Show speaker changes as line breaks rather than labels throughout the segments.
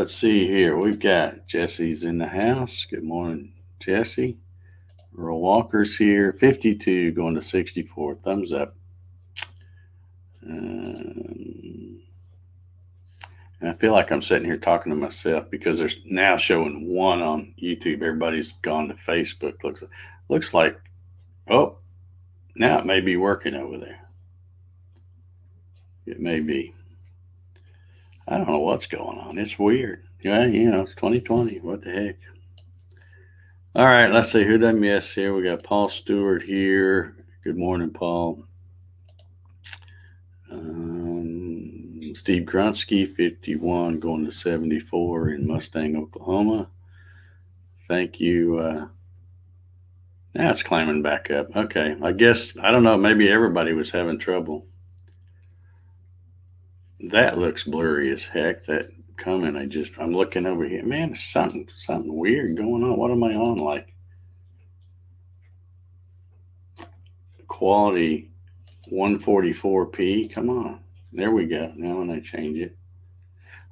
let's see here. We've got Jesse's in the house. Good morning, Jesse. Earl Walker's here. 52 going to 64. Thumbs up. And I feel like I'm sitting here talking to myself because there's now showing one on YouTube. Everybody's gone to Facebook. Looks like, oh, now it may be working over there. It may be. I don't know what's going on. It's weird. Yeah, it's 2020. What the heck? All right, let's see who did I miss here. We got Paul Stewart here. Good morning, Paul. Steve Grunsky, 51, going to 74 in Mustang, Oklahoma. Thank you. Now it's climbing back up. Okay, I guess, I don't know, maybe everybody was having trouble. That looks blurry as heck, that comment I'm looking over here. Man, there's something weird going on. What am I on like? Quality 144p. Come on. There we go. Now when I change it.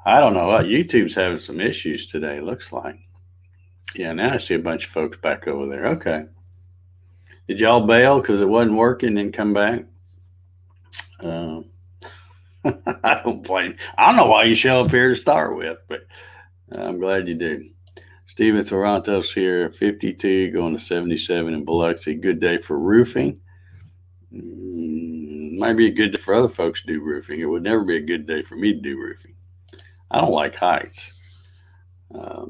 I don't know what. YouTube's having some issues today, looks like. Yeah, now I see a bunch of folks back over there. Okay. Did y'all bail because it wasn't working and come back? I don't blame. I don't know why you show up here to start with, but I'm glad you did. Steven Toronto's here, 52, going to 77 in Biloxi. Good day for roofing. Might be a good day for other folks to do roofing. It would never be a good day for me to do roofing. I don't like heights. I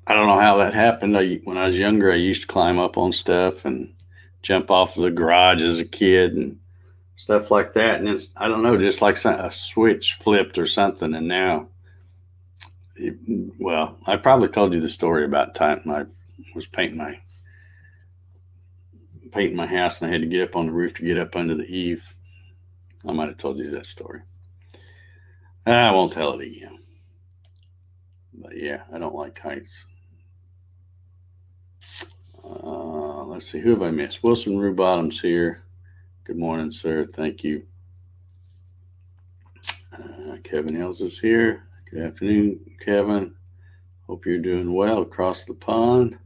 don't know how that happened. When I was younger, I used to climb up on stuff and jump off of the garage as a kid and stuff like that. And it's, I don't know, just like a switch flipped or something. And now, well, I probably told you the story about time I was painting my house and I had to get up on the roof to get up under the eave. I might have told you that story. I won't tell it again. But yeah, I don't like heights. Let's see, who have I missed? Wilson Rubottom's here. Good morning, sir. Thank you. Kevin Hills is here. Good afternoon, Kevin. Hope you're doing well across the pond.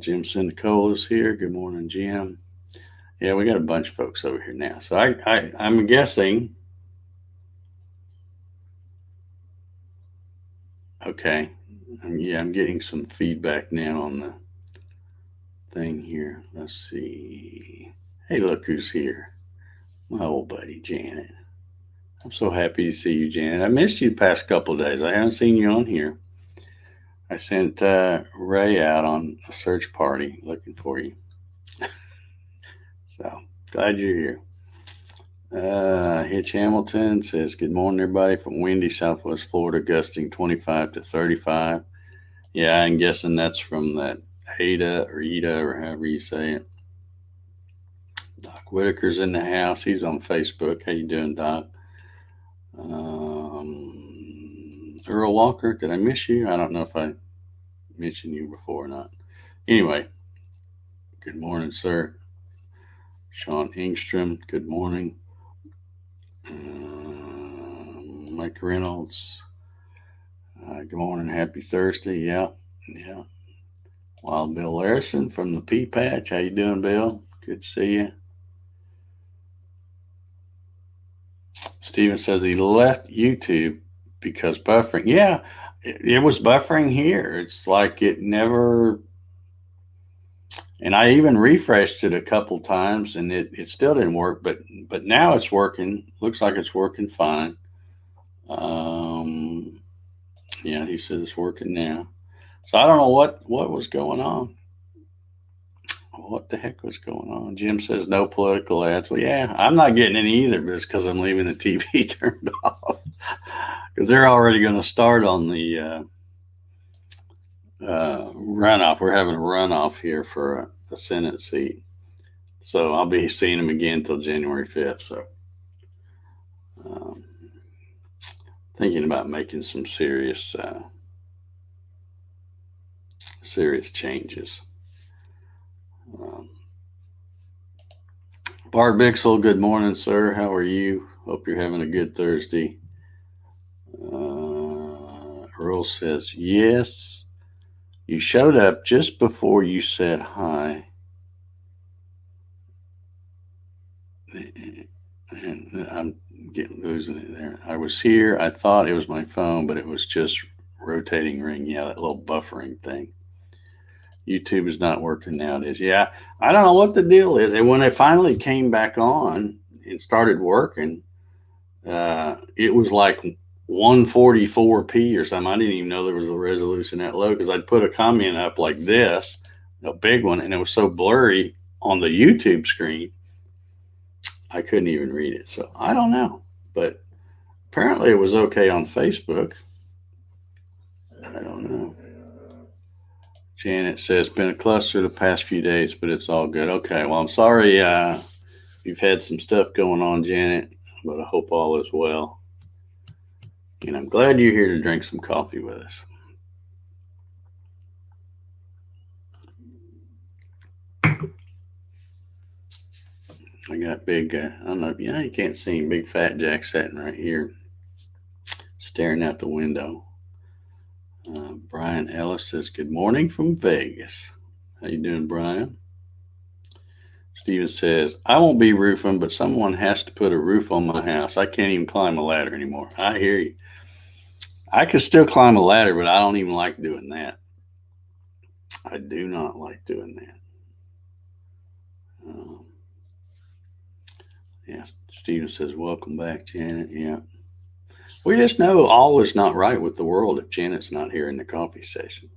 Jim Sindicola is here. Good morning, Jim. Yeah, we got a bunch of folks over here now. So I'm guessing. Okay. I'm getting some feedback now on the thing here. Let's see. Hey, look who's here. My old buddy, Janet. I'm so happy to see you, Janet. I missed you the past couple of days. I haven't seen you on here. I sent Ray out on a search party looking for you. So, glad you're here. Hitch Hamilton says, good morning, everybody, from windy Southwest Florida, gusting 25 to 35. Yeah, I'm guessing that's from that Ada or however you say it. Doc Whitaker's in the house. He's on Facebook. How you doing, Doc? Earl Walker, did I miss you? I don't know if I mentioned you before or not. Anyway, good morning, sir. Sean Engstrom, good morning. Mike Reynolds, good morning. Happy Thursday. Yeah. Wild Bill Larison from the Pea Patch. How you doing, Bill? Good to see you. Steven says he left YouTube because buffering. Yeah, it was buffering here. It's like it never. And I even refreshed it a couple times, and it still didn't work. But now it's working. Looks like it's working fine. Yeah, he says it's working now. So I don't know what was going on. What the heck was going on? Jim says no political ads. Well, yeah, I'm not getting any either, but it's because I'm leaving the TV turned off. Because they're already going to start on the runoff. We're having a runoff here for a Senate seat. So I'll be seeing them again until January 5th. So thinking about making some serious changes. Bart Bixel, good morning, sir. How are you? Hope you're having a good Thursday. Earl says, yes, you showed up just before you said hi. And I'm losing it there. I was here. I thought it was my phone, but it was just rotating ring. Yeah, that little buffering thing. YouTube is not working nowadays. Yeah, I don't know what the deal is. And when it finally came back on and started working, it was like 144p or something. I didn't even know there was a resolution that low because I'd put a comment up like this, a big one, and it was so blurry on the YouTube screen, I couldn't even read it. So I don't know, but apparently it was okay on Facebook. I don't know. Janet says, been a cluster the past few days, but it's all good. Okay, well, I'm sorry you've had some stuff going on, Janet, but I hope all is well. And I'm glad you're here to drink some coffee with us. I got big, I don't know, you can't see him, big fat Jack sitting right here, staring out the window. Brian Ellis says, good morning from Vegas. How you doing, Brian? Steven says, I won't be roofing, but someone has to put a roof on my house. I can't even climb a ladder anymore. I hear you. I could still climb a ladder, but I don't even like doing that. I do not like doing that. Yeah, Steven says, welcome back, Janet. Yeah. We just know all is not right with the world if Janet's not here in the coffee session,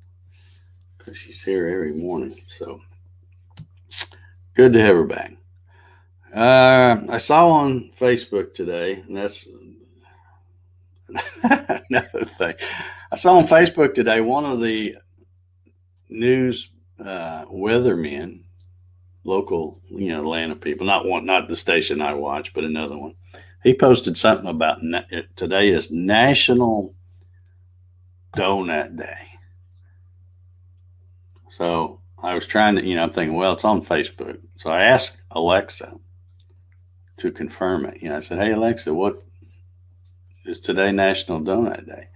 because she's here every morning. So good to have her back. I saw on Facebook today, and that's another thing. I saw on Facebook today one of the news weathermen, local, Atlanta people, not the station I watch, but another one. He posted something about today is National Donut Day. So I was trying to, I'm thinking, well, it's on Facebook. So I asked Alexa to confirm it. I said, hey, Alexa, what is today National Donut Day?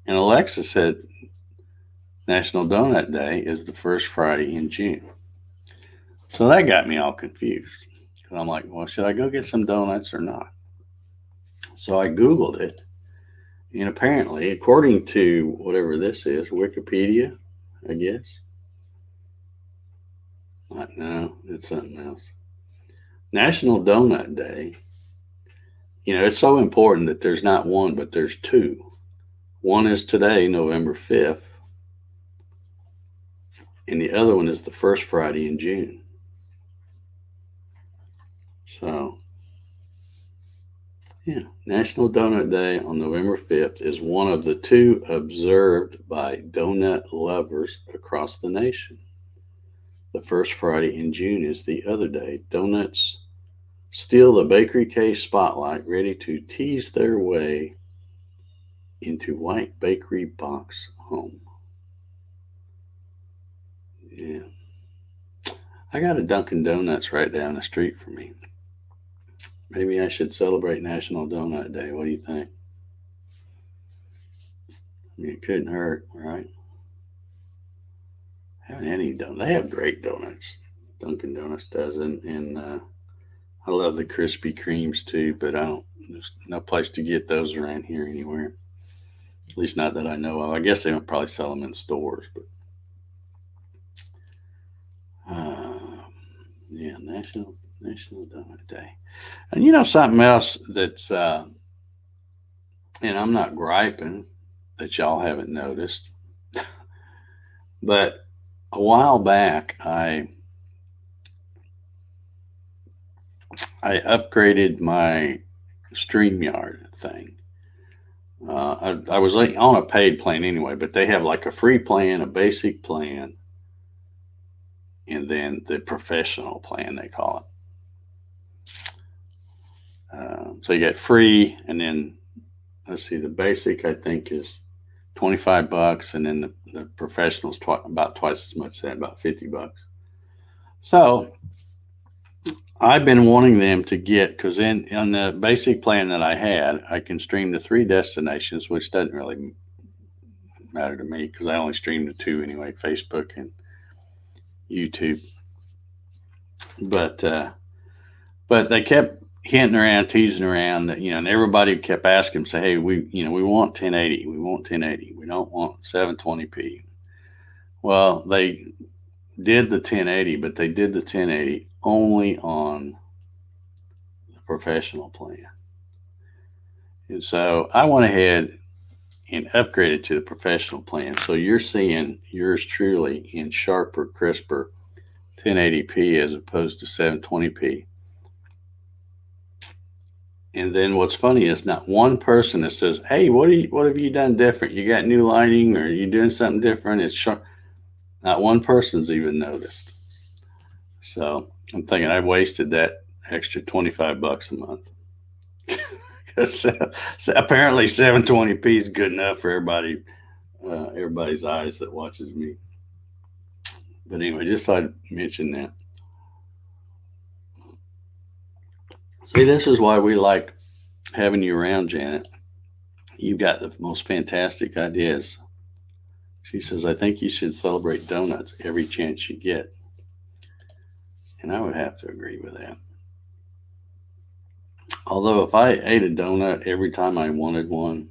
And Alexa said, National Donut Day is the first Friday in June. So that got me all confused. Because I'm like, well, should I go get some donuts or not? So I Googled it. And apparently, according to whatever this is, Wikipedia, I guess. No, it's something else. National Donut Day. It's so important that there's not one, but there's two. One is today, November 5th. And the other one is the first Friday in June. So, yeah, National Donut Day on November 5th is one of the two observed by donut lovers across the nation. The first Friday in June is the other day. Donuts steal the bakery case spotlight, ready to tease their way into white bakery box home. Yeah. I got a Dunkin' Donuts right down the street from me. Maybe I should celebrate National Donut Day. What do you think? It couldn't hurt, right? I haven't had any donuts. They have great donuts. Dunkin' Donuts does, and I love the Krispy Kremes too. But there's no place to get those around here anywhere. At least not that I know of. I guess they don't probably sell them in stores, but yeah, National Donut Day. And something else that's, and I'm not griping that y'all haven't noticed, but a while back I upgraded my StreamYard thing. I was on a paid plan anyway, but they have like a free plan, a basic plan, and then the professional plan, they call it. So you get free, and then let's see, the basic I think is $25, and then the professional's about twice as much, about $50. So I've been wanting them to get, because on the basic plan that I had, I can stream to 3 destinations, which doesn't really matter to me because I only stream to 2 anyway, Facebook and YouTube. But they kept hinting around, teasing around that, and everybody kept asking, say, hey, we want 1080, we want 1080, we don't want 720p. Well, they did the 1080, but they did the 1080 only on the professional plan. And so I went ahead and upgraded to the professional plan. So you're seeing yours truly in sharper, crisper 1080p as opposed to 720p. And then what's funny is not one person that says, hey, what have you done different? You got new lighting, or you doing something different? It's sharp. Not one person's even noticed. So I'm thinking I wasted that extra $25 a month. Because apparently 720p is good enough for everybody's eyes that watches me. But anyway, just thought I'd mention that. See, this is why we like having you around, Janet. You've got the most fantastic ideas. She says, I think you should celebrate donuts every chance you get. And I would have to agree with that. Although if I ate a donut every time I wanted one,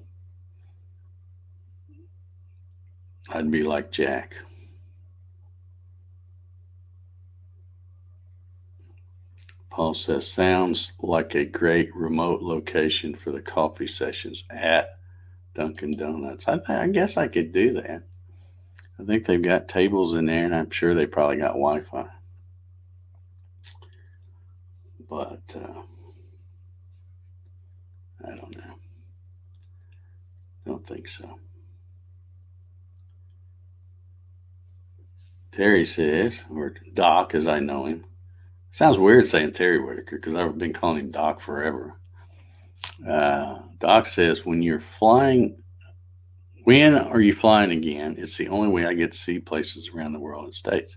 I'd be like Jack. Paul says, sounds like a great remote location for the coffee sessions at Dunkin' Donuts. I guess I could do that. I think they've got tables in there, and I'm sure they probably got Wi-Fi. But I don't know. Don't think so. Terry says, or Doc as I know him. Sounds weird saying Terry Whitaker because I've been calling him Doc forever. Doc says, when are you flying again? It's the only way I get to see places around the world and states.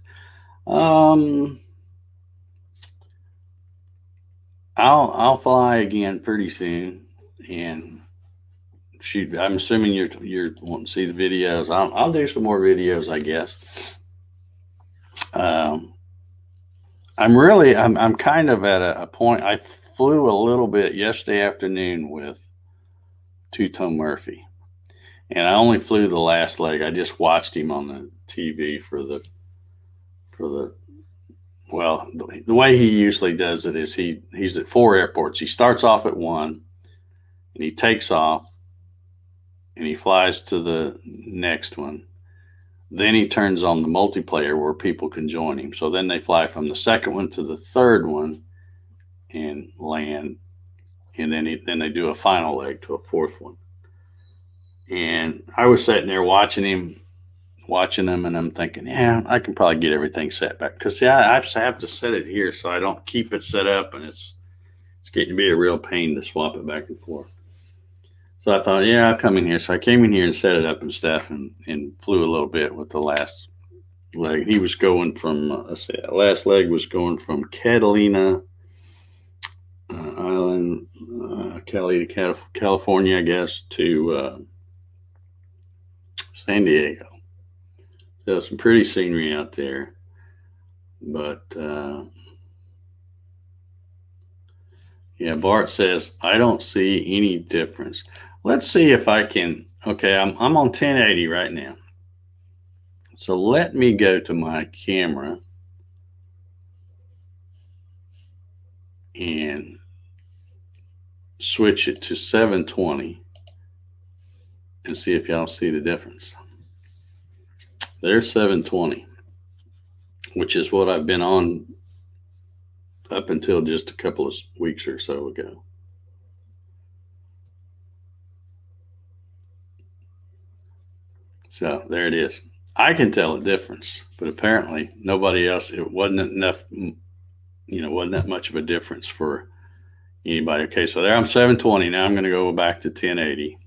I'll fly again pretty soon, and shoot, I'm assuming you're wanting to see the videos. I'll do some more videos, I guess. I'm kind of at a point. I flew a little bit yesterday afternoon with Two-Tone Murphy, and I only flew the last leg. I just watched him on the TV for the well, the way he usually does it is he's at 4 airports. He starts off at 1, and he takes off, and he flies to the next one. Then he turns on the multiplayer where people can join him. So then they fly from the second one to the third one and land, and then they do a final leg to a fourth one. And I was sitting there watching them, and I'm thinking, yeah, I can probably get everything set back. Because, I have to set it here so I don't keep it set up, and it's getting to be a real pain to swap it back and forth. So I thought, yeah, I'll come in here. So I came in here and set it up and stuff, and flew a little bit with the last leg. He was going from, last leg was going from Catalina Island, California, I guess, to San Diego. So some pretty scenery out there, but yeah, Bart says, I don't see any difference. Let's see if I can. Okay, I'm on 1080 right now. So let me go to my camera and switch it to 720 and see if y'all see the difference. There's 720, which is what I've been on up until just a couple of weeks or so ago. So there it is. I can tell a difference, but apparently nobody else. It wasn't enough, wasn't that much of a difference for anybody. Okay, so there I'm 720. Now I'm going to go back to 1080.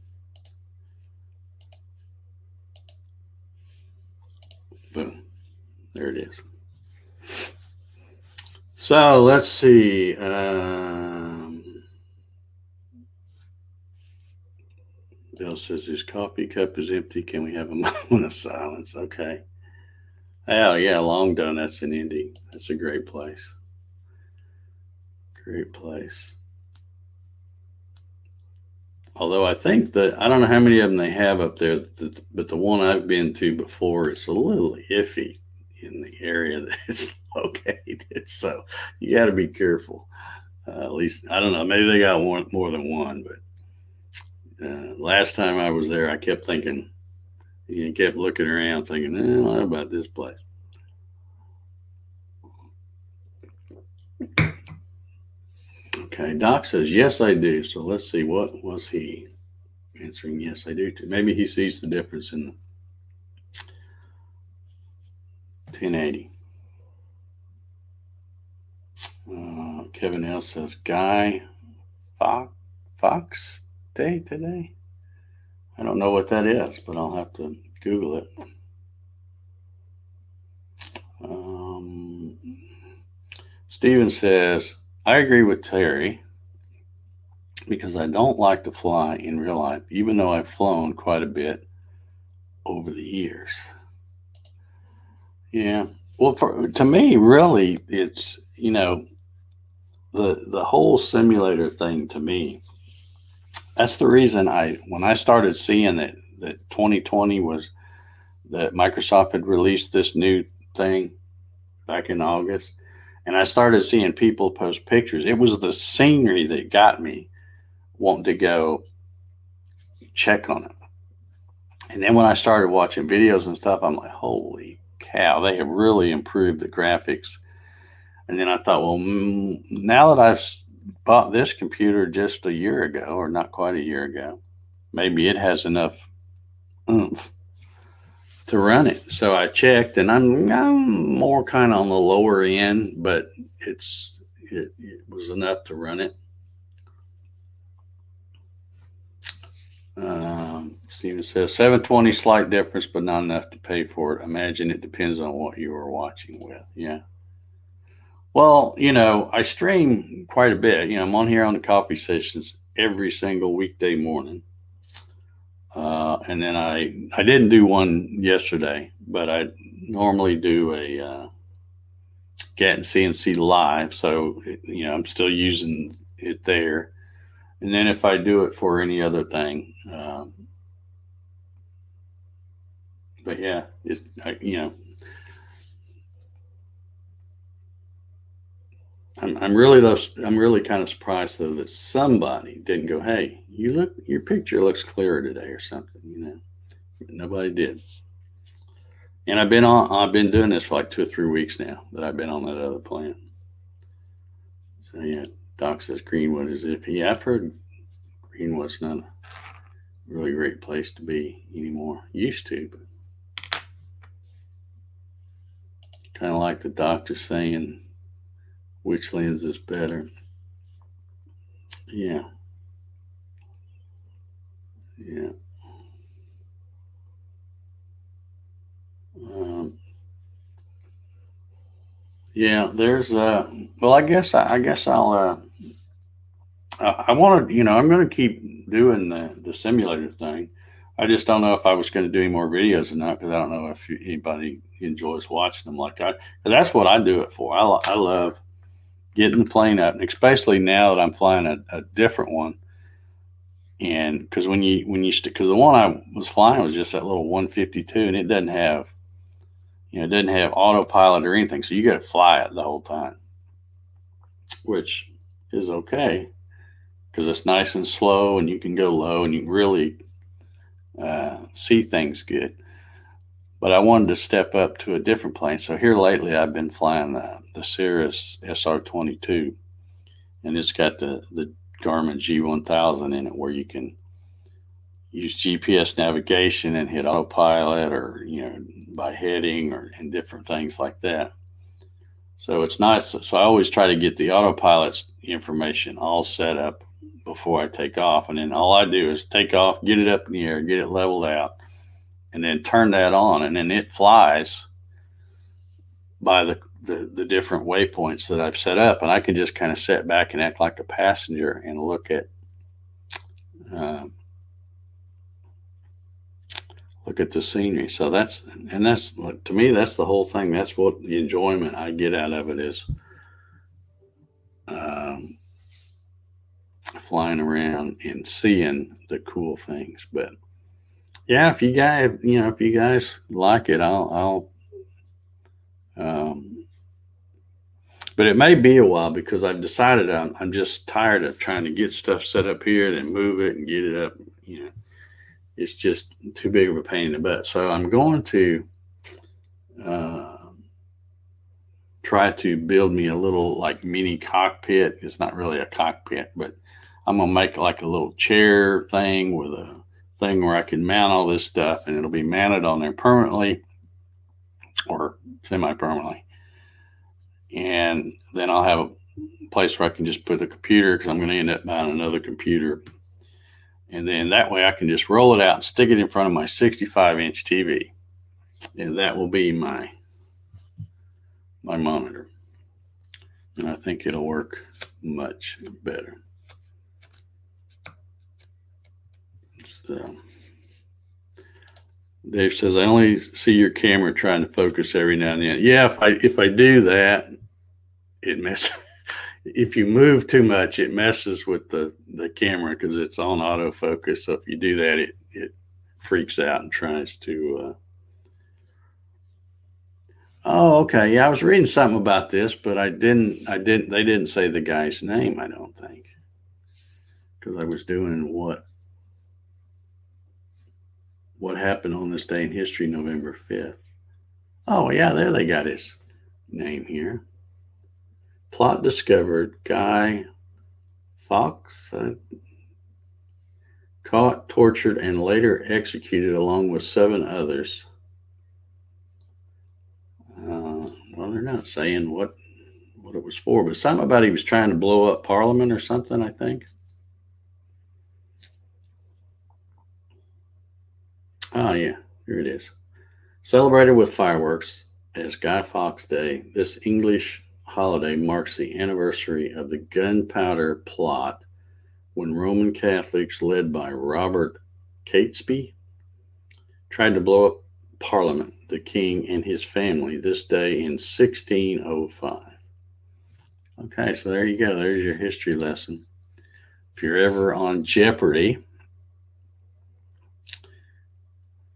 Boom. There it is. So let's see. Bill says his coffee cup is empty. Can we have a moment of silence? Okay. Oh yeah, Long Donuts in Indy. That's a great place. Great place. Although I think that I don't know how many of them they have up there, but the one I've been to before, it's a little iffy in the area that it's located. So you got to be careful. At least I don't know. Maybe they got one more than one, but last time I was there, I kept thinking, kept looking around, thinking, I don't know about this place. Okay, Doc says yes, I do. So let's see, what was he answering? Yes, I do too. Maybe he sees the difference in the 1080. Kevin L says Guy Fox Day today. I don't know what that is, but I'll have to Google it. Steven says, I agree with Terry because I don't like to fly in real life, even though I've flown quite a bit over the years. Yeah. Well, to me, really, it's, the whole simulator thing to me, that's the reason when I started seeing that 2020 was that Microsoft had released this new thing back in August, and I started seeing people post pictures. It was the scenery that got me wanting to go check on it. And then when I started watching videos and stuff, I'm like, holy cow, they have really improved the graphics. And then I thought, well, now that I've bought this computer just a year ago, or not quite a year ago, maybe it has enough oomph to run it. So I checked, and I'm more kind of on the lower end, but it was enough to run it. Steven says 720 slight difference, but not enough to pay for it. Imagine it depends on what you were watching with. Yeah. Well, I stream quite a bit. I'm on here on the coffee sessions every single weekday morning. And then I didn't do one yesterday, but I normally do a Gatton CNC live. So, I'm still using it there. And then if I do it for any other thing, but yeah, I'm really kind of surprised though that somebody didn't go, hey, your picture looks clearer today or something, Nobody did. And I've been doing this for like 2 or 3 weeks now that I've been on that other plan. So yeah, Doc says Greenwood is iffy. Yeah, I've heard Greenwood's not a really great place to be anymore. Used to, but kind of like the doctor saying which lens is better. Yeah. Yeah. Yeah, there's well, I guess I'll I want to, I'm going to keep doing the simulator thing. I just don't know if I was going to do any more videos or not because I don't know if anybody enjoys watching them like I. Cause that's what I do it for. I love getting the plane up, and especially now that I'm flying a different one. And because because the one I was flying was just that little 152, and it doesn't have, it doesn't have autopilot or anything, so you got to fly it the whole time, which is okay because it's nice and slow, and you can go low, and you can really see things good. But I wanted to step up to a different plane. So here lately, I've been flying the Cirrus SR22, and it's got the Garmin G1000 in it, where you can use GPS navigation and hit autopilot, or by heading and different things like that. So it's nice. So I always try to get the autopilot's information all set up before I take off, and then all I do is take off, get it up in the air, get it leveled out, and then turn that on, and then it flies by the the different waypoints that I've set up, and I can just kind of sit back and act like a passenger and uh, look at the scenery. So that's to me, that's the whole thing. That's what the enjoyment I get out of it is, um, flying around and seeing the cool things. But yeah, if you guys like it, um, but it may be a while because I've decided I'm just tired of trying to get stuff set up here, then move it and get it up. It's just too big of a pain in the butt. So I'm going to uh, try to build me a little like mini cockpit. It's not really a cockpit, but I'm gonna make like a little chair thing with a thing where I can mount all this stuff, and it'll be mounted on there permanently or semi-permanently. And then I'll have a place where I can just put the computer, because I'm going to end up buying another computer. And then that way I can just roll it out and stick it in front of my 65-inch TV. And that will be my monitor. And I think it'll work much better. So Dave says, I only see your camera trying to focus every now and then. Yeah, if I do that, it messes. If you move too much, it messes with the camera because it's on autofocus. So if you do that, it freaks out and tries to. Oh, okay. Yeah, I was reading something about this, but I didn't. They didn't say the guy's name. I don't think, because I was doing what happened on this day in history, November 5th. Oh yeah, there they got his name here. Plot discovered: Guy Fawkes, caught, tortured, and later executed along with 7 others. Well, they're not saying what it was for, but something about he was trying to blow up Parliament or something, I think. Oh yeah, here it is. Celebrated with fireworks as Guy Fawkes Day, this English holiday marks the anniversary of the gunpowder plot when Roman Catholics, led by Robert Catesby, tried to blow up Parliament, the king, and his family this day in 1605. Okay, so there you go. There's your history lesson. If you're ever on Jeopardy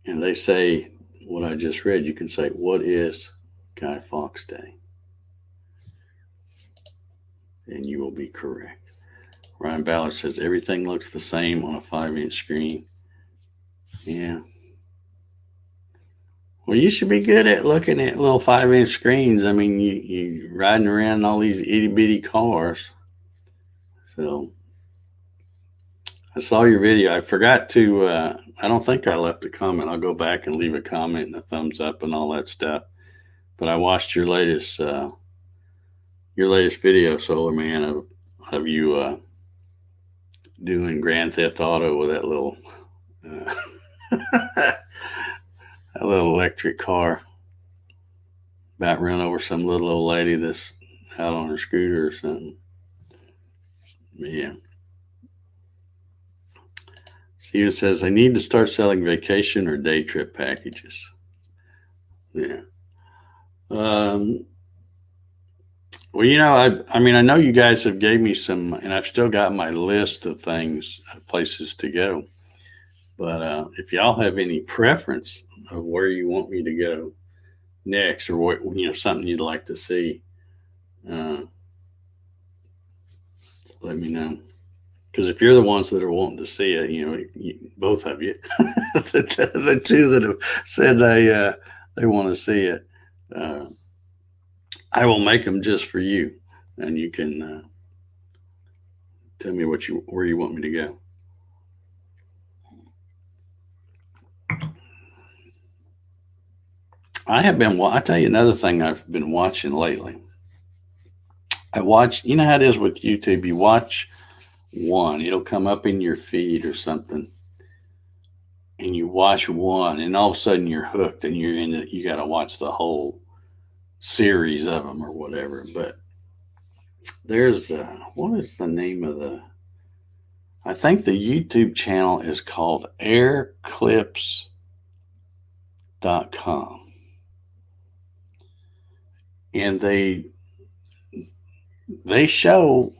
and they say what I just read, you can say, what is Guy Fawkes Day? And you will be correct. Ryan Ballard says everything looks the same on a 5-inch screen. Yeah. Well, you should be good at looking at little 5-inch screens. I mean, you riding around in all these itty bitty cars. So I saw your video. I forgot to. I don't think I left a comment. I'll go back and leave a comment and a thumbs up and all that stuff. But I watched your latest video, Solar Man, of you doing Grand Theft Auto with that little that little electric car, about run over some little old lady that's out on her scooter or something. Yeah. Steven says, I need to start selling vacation or day trip packages. Yeah. Well, I mean, I know you guys have gave me some, and I've still got my list of things, places to go. But if y'all have any preference of where you want me to go next, or what, something you'd like to see, let me know. Because if you're the ones that are wanting to see it, both of you, the two that have said they want to see it, I will make them just for you, and you can tell me where you want me to go. I'll tell you another thing I've been watching lately. I watch, you know how it is with YouTube, you watch one, it'll come up in your feed or something, and you watch one, and all of a sudden you're hooked, and you got to watch the whole series of them or whatever. But there's what is the name of the? I think the YouTube channel is called airclips.com, and they show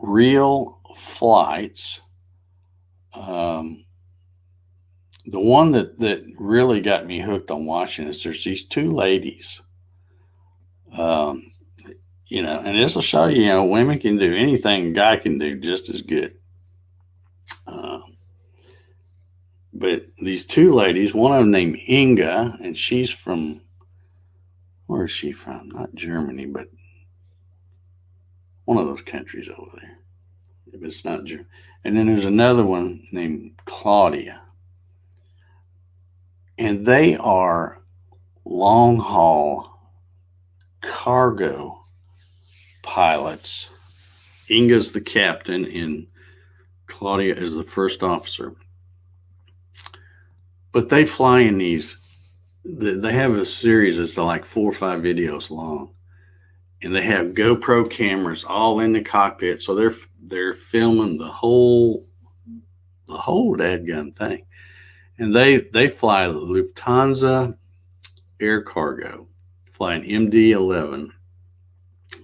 real flights. The one that really got me hooked on watching is there's these two ladies, um, and this will show you, women can do anything a guy can do just as good. But these two ladies, one of them named Inga, and she's from, where is she from? Not Germany, but one of those countries over there. If it's not Germany. And then there's another one named Claudia. And they are long haul cargo pilots. Inga's the captain and Claudia is the first officer. But they fly in these, they have a series that's like 4 or 5 videos long. And they have GoPro cameras all in the cockpit. So they're filming the whole dadgun thing. And they fly Lufthansa Air Cargo, flying MD-11,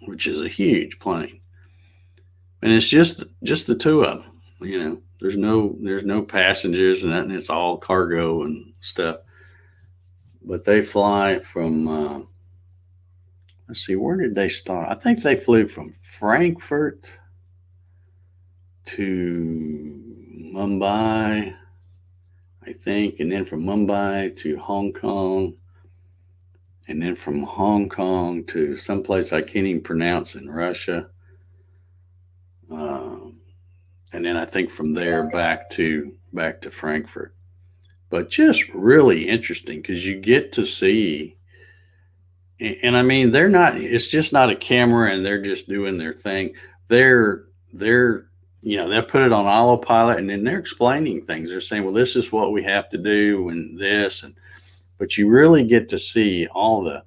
which is a huge plane. And it's just the two of them. There's no passengers and nothing. It's all cargo and stuff. But they fly from let's see, where did they start? I think they flew from Frankfurt to Mumbai, I think, and then from Mumbai to Hong Kong, and then from Hong Kong to someplace I can't even pronounce in Russia. And then I think from there back to Frankfurt. But just really interesting because you get to see, and I mean, it's just not a camera and they're just doing their thing. They'll put it on autopilot and then they're explaining things. They're saying, well, this is what we have to do and this, but you really get to see all the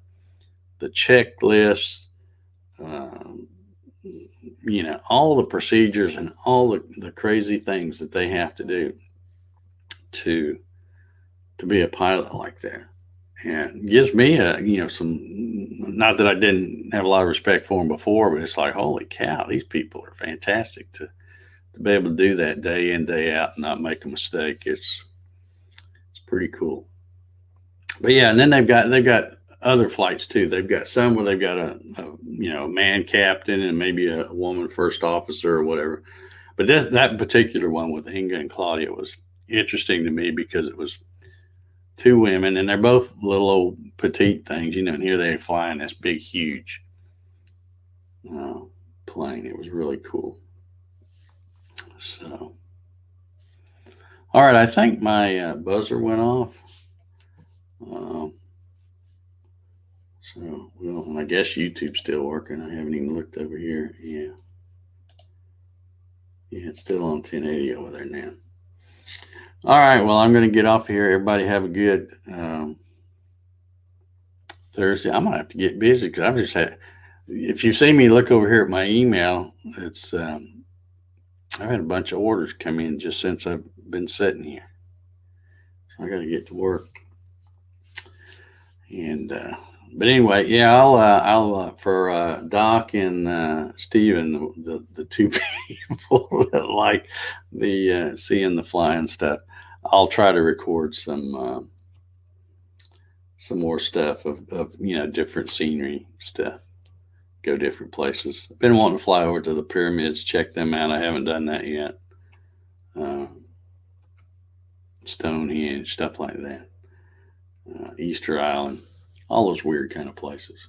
checklists, all the procedures and all the crazy things that they have to do to be a pilot like that. And it gives me some, not that I didn't have a lot of respect for them before, but it's like, holy cow, these people are fantastic to be able to do that day in, day out and not make a mistake. It's pretty cool. But yeah, and then they've got other flights too. They've got some where they've got a man captain and maybe a woman first officer or whatever. But that particular one with Inga and Claudia was interesting to me because it was two women and they're both little old petite things, and here they fly in this big, huge plane. It was really cool. So, all right, I think my buzzer went off. And I guess YouTube's still working. I haven't even looked over here. Yeah, it's still on 1080 over there now. All right, well, I'm going to get off here. Everybody have a good Thursday. I'm going to have to get busy because I've just had, if you see me look over here at my email, it's I've had a bunch of orders come in just since I've been sitting here. So I got to get to work. And but anyway, yeah, I'll for Doc and Steven, the two people that like the seeing the flying stuff, I'll try to record some more stuff of different scenery stuff. Go different places. I've been wanting to fly over to the pyramids, check them out. I haven't done that yet. Stonehenge, stuff like that. Easter Island, all those weird kind of places.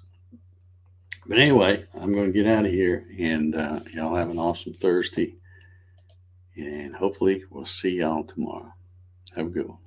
But anyway, I'm going to get out of here, and y'all have an awesome Thursday. And hopefully we'll see y'all tomorrow. Have a good one.